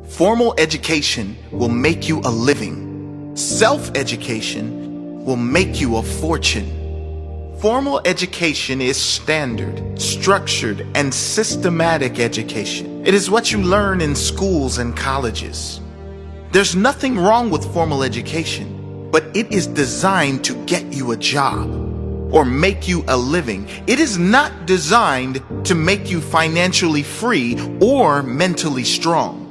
Formal education will make you a living. Self-education will make you a fortune. Formal education is standard, structured, and systematic education. It is what you learn in schools and colleges. There's nothing wrong with formal education, but it is designed to get you a job or make you a living. It is not designed to make you financially free or mentally strong.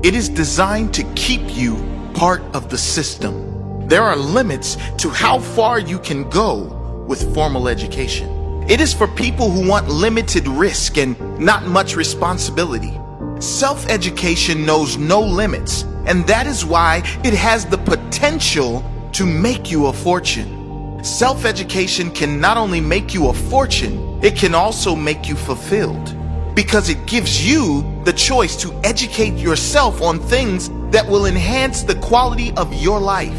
It is designed to keep you part of the system. There are limits to how far you can go with formal education. It is for people who want limited risk and not much responsibility. Self-education knows no limits, and that is why it has the potential to make you a fortune. Self-education can not only make you a fortune, it can also make you fulfilled, because it gives you the choice to educate yourself on things that will enhance the quality of your life.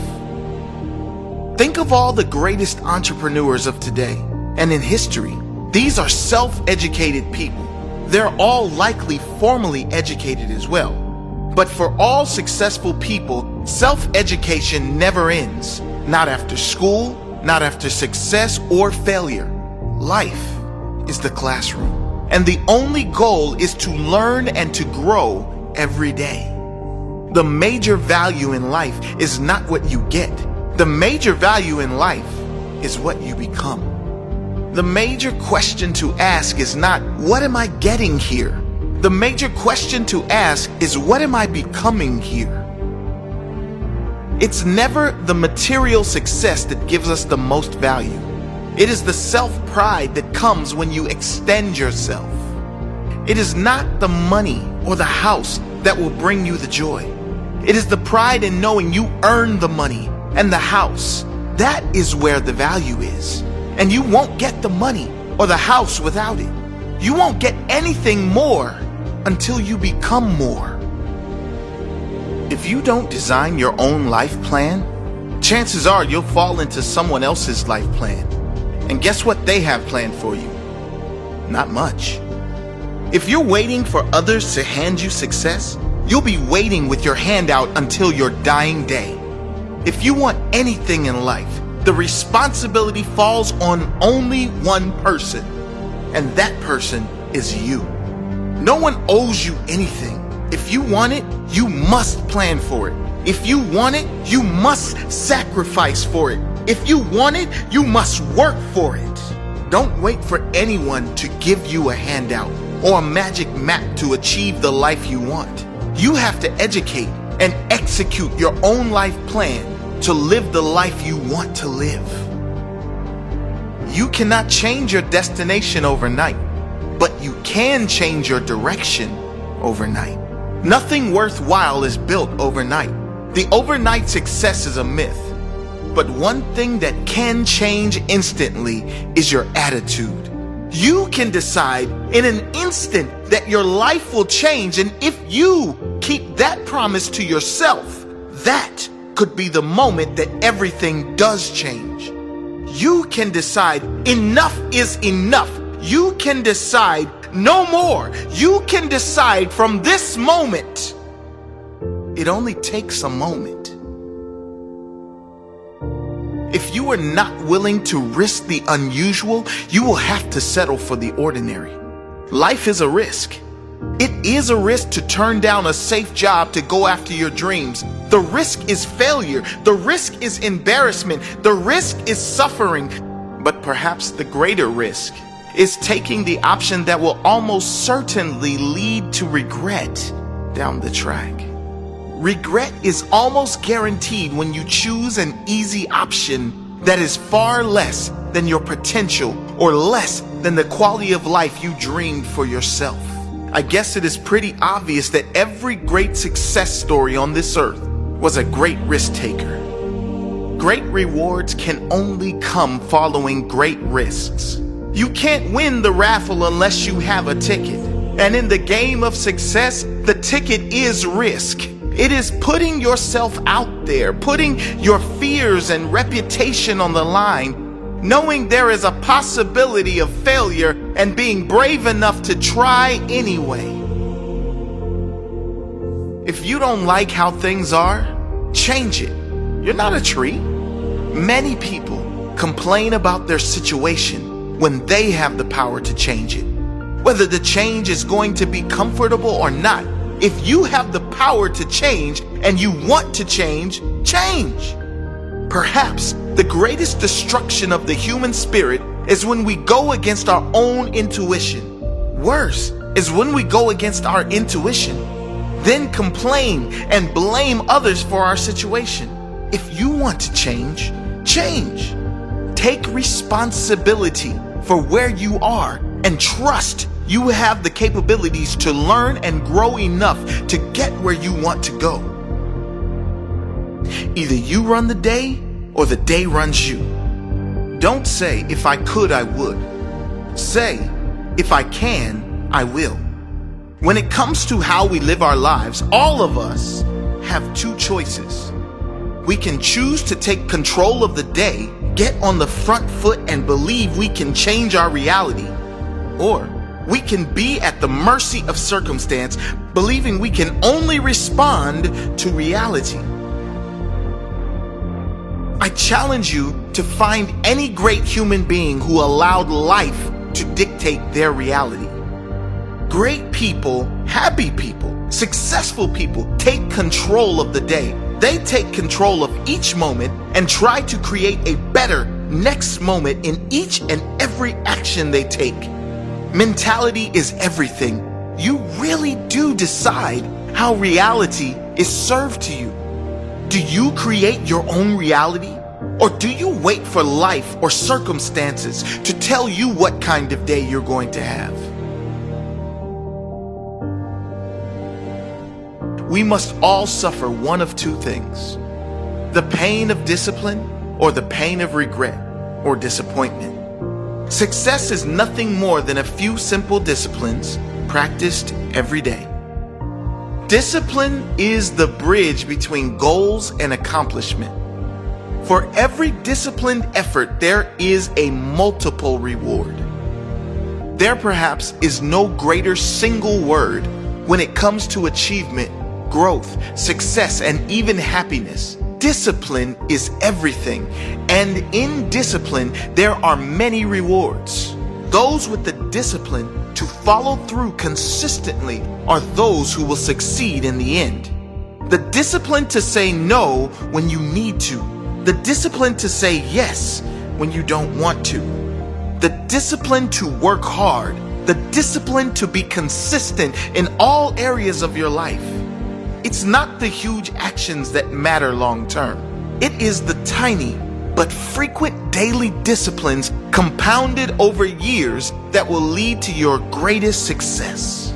Think of all the greatest entrepreneurs of today and in history. These are self-educated people. They're all likely formally educated as well. But for all successful people, self-education never ends. Not after school, not after success or failure. Life is the classroom, and the only goal is to learn and to grow every day. The major value in life is not what you get. The major value in life is what you become. The major question to ask is not, what am I getting here? The major question to ask is, what am I becoming here? It's never the material success that gives us the most value. It is the self-pride that comes when you extend yourself. It is not the money or the house that will bring you the joy. It is the pride in knowing you earned the money and the house. That is where the value is. And you won't get the money or the house without it. You won't get anything more until you become more. If you don't design your own life plan, chances are you'll fall into someone else's life plan. And guess what they have planned for you? Not much. If you're waiting for others to hand you success, you'll be waiting with your hand out until your dying day. If you want anything in life, the responsibility falls on only one person, and that person is you. No one owes you anything. If you want it, you must plan for it. If you want it, you must sacrifice for it. If you want it, you must work for it. Don't wait for anyone to give you a handout or a magic map to achieve the life you want. You have to educate and execute your own life plan to live the life you want to live. You cannot change your destination overnight, but you can change your direction overnight. Nothing worthwhile is built overnight. The overnight success is a myth. But one thing that can change instantly is your attitude. You can decide in an instant that your life will change, and if you keep that promise to yourself, that could be the moment that everything does change. You can decide enough is enough. You can decide no more. You can decide from this moment. It only takes a moment. If you are not willing to risk the unusual, you will have to settle for the ordinary. Life is a risk. It is a risk to turn down a safe job to go after your dreams. The risk is failure. The risk is embarrassment. The risk is suffering. But perhaps the greater risk is taking the option that will almost certainly lead to regret down the track. Regret is almost guaranteed when you choose an easy option that is far less than your potential or less than the quality of life you dreamed for yourself. I guess it is pretty obvious that every great success story on this earth was a great risk taker. Great rewards can only come following great risks. You can't win the raffle unless you have a ticket. And in the game of success, the ticket is risk. It is putting yourself out there, putting your fears and reputation on the line, knowing there is a possibility of failure and being brave enough to try anyway. If you don't like how things are, change it. You're not a tree. Many people complain about their situation when they have the power to change it. Whether the change is going to be comfortable or not, if you have the power to change and you want to change, change. Perhaps the greatest destruction of the human spirit is when we go against our own intuition. Worse is when we go against our intuition, then complain and blame others for our situation. If you want to change, change. Take responsibility for where you are and trust you have the capabilities to learn and grow enough to get where you want to go. Either you run the day or the day runs you. Don't say, if I could, I would. Say, if I can, I will. When it comes to how we live our lives, all of us have two choices. We can choose to take control of the day, get on the front foot and believe we can change our reality. Or we can be at the mercy of circumstance, believing we can only respond to reality. I challenge you to find any great human being who allowed life to dictate their reality. Great people, happy people, successful people take control of the day. They take control of each moment and try to create a better next moment in each and every action they take. Mentality is everything. You really do decide how reality is served to you. Do you create your own reality? Or do you wait for life or circumstances to tell you what kind of day you're going to have? We must all suffer one of two things: the pain of discipline or the pain of regret or disappointment. Success is nothing more than a few simple disciplines practiced every day. Discipline is the bridge between goals and accomplishment. For every disciplined effort, there is a multiple reward. There perhaps is no greater single word when it comes to achievement, growth, success, and even happiness. Discipline is everything, and in discipline, there are many rewards. Those with the discipline to follow through consistently are those who will succeed in the end. The discipline to say no when you need to. The discipline to say yes when you don't want to. The discipline to work hard. The discipline to be consistent in all areas of your life. It's not the huge actions that matter long term. It is the tiny but frequent daily disciplines compounded over years that will lead to your greatest success.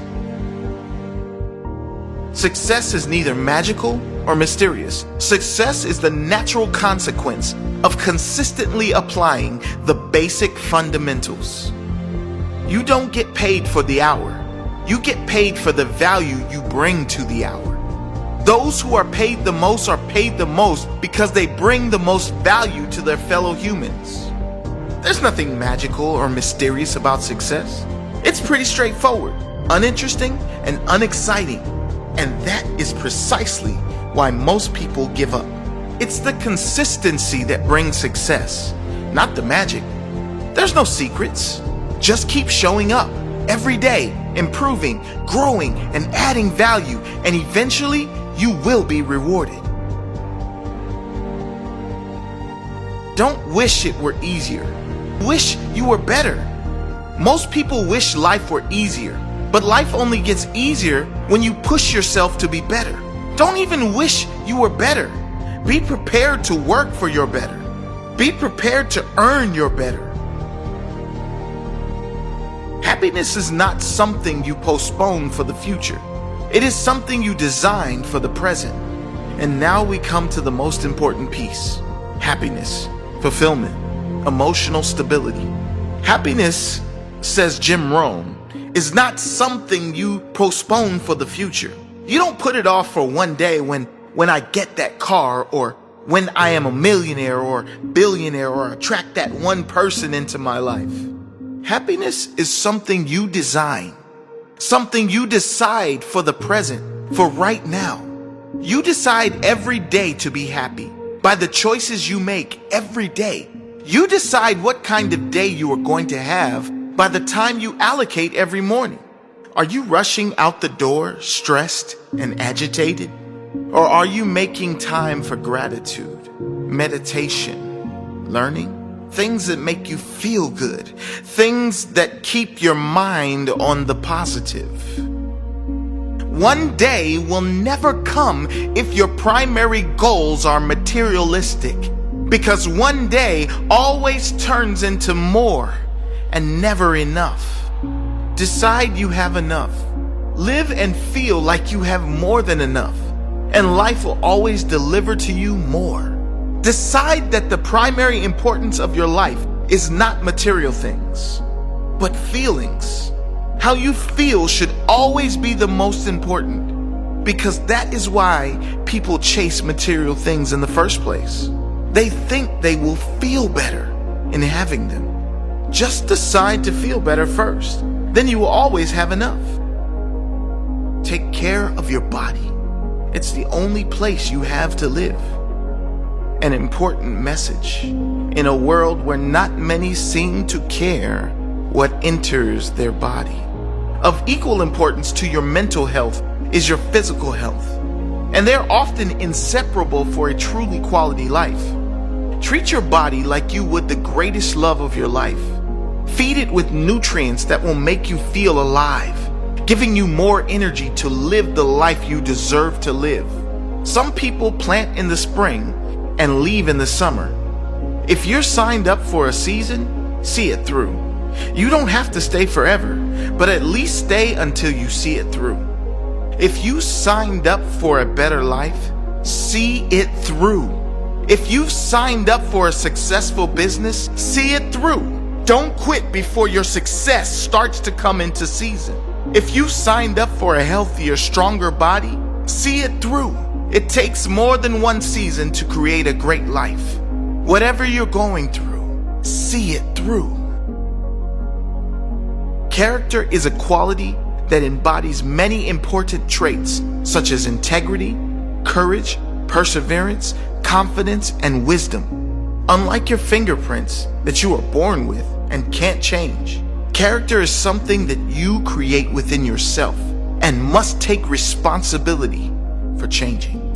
Success is neither magical or mysterious. Success is the natural consequence of consistently applying the basic fundamentals. You don't get paid for the hour. You get paid for the value you bring to the hour. Those who are paid the most because they bring the most value to their fellow humans. There's nothing magical or mysterious about success. It's pretty straightforward, uninteresting, and unexciting. And that is precisely why most people give up. It's the consistency that brings success, not the magic. There's no secrets. Just keep showing up every day, improving, growing, and adding value, and eventually you will be rewarded. Don't wish it were easier. Wish you were better. Most people wish life were easier, but life only gets easier when you push yourself to be better. Don't even wish you were better. Be prepared to work for your better. Be prepared to earn your better. Happiness is not something you postpone for the future. It is something you design for the present. And now we come to the most important piece: happiness, fulfillment, emotional stability. Happiness, says Jim Rohn, is not something you postpone for the future. You don't put it off for one day when I get that car, or when I am a millionaire or billionaire, or attract that one person into my life. Happiness is something you design, something you decide for the present, for right now. You decide every day to be happy by the choices you make every day. You decide what kind of day you are going to have by the time you allocate every morning. Are you rushing out the door, stressed and agitated? Or are you making time for gratitude, meditation, learning? Things that make you feel good, things that keep your mind on the positive. One day will never come if your primary goals are materialistic, because one day always turns into more and never enough. Decide you have enough. Live and feel like you have more than enough, and life will always deliver to you more. Decide that the primary importance of your life is not material things, but feelings. How you feel should always be the most important, because that is why people chase material things in the first place. They think they will feel better in having them. Just decide to feel better first. Then you will always have enough. Take care of your body. It's the only place you have to live. An important message in a world where not many seem to care what enters their body. Of equal importance to your mental health is your physical health, and they're often inseparable for a truly quality life. Treat your body like you would the greatest love of your life. Feed it with nutrients that will make you feel alive, giving you more energy to live the life you deserve to live. Some people plant in the spring and leave in the summer. If you're signed up for a season, see it through. You don't have to stay forever, but at least stay until you see it through. If you signed up for a better life, see it through. If you've signed up for a successful business, see it through. Don't quit before your success starts to come into season. If you signed up for a healthier, stronger body, see it through. It takes more than one season to create a great life. Whatever you're going through, see it through. Character is a quality that embodies many important traits such as integrity, courage, perseverance, confidence, and wisdom. Unlike your fingerprints that you are born with and can't change, character is something that you create within yourself and must take responsibility for changing.